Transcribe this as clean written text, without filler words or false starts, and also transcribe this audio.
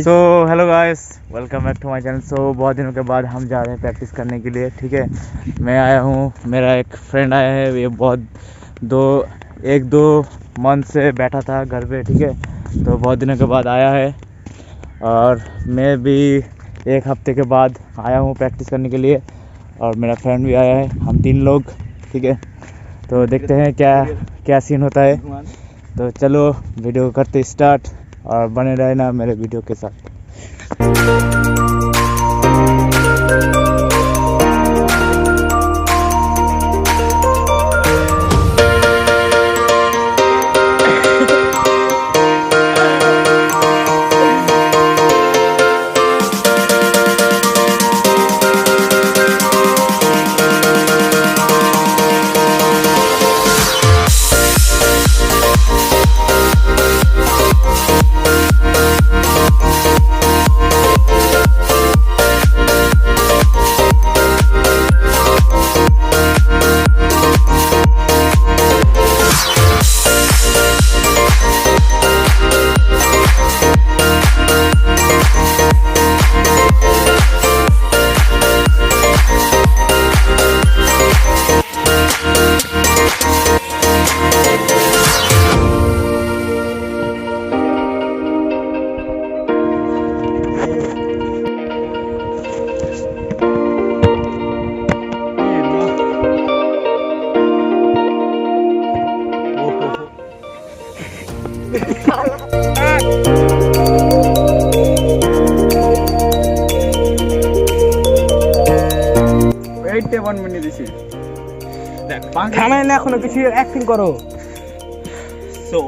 So hello guys, welcome back to my channel. So बहुत दिनों के बाद हम जा रहे हैं प्रैक्टिस करने के लिए। ठीक है, मैं आया हूँ, मेरा एक फ्रेंड आया है। ये बहुत एक दो मंथ से बैठा था घर पे। ठीक है, तो बहुत दिनों के बाद आया है और मैं भी एक हफ्ते के बाद आया हूँ प्रैक्टिस करने के लिए और मेरा फ्रेंड भी आया है, हम 3 लोग। ठीक है, तो देखते हैं क्या क्या सीन होता है। तो चलो वीडियो करते स्टार्ट और बने रहना मेरे वीडियो के साथ। খানায় না এখনো কিছু অ্যাক্টিং করো। সো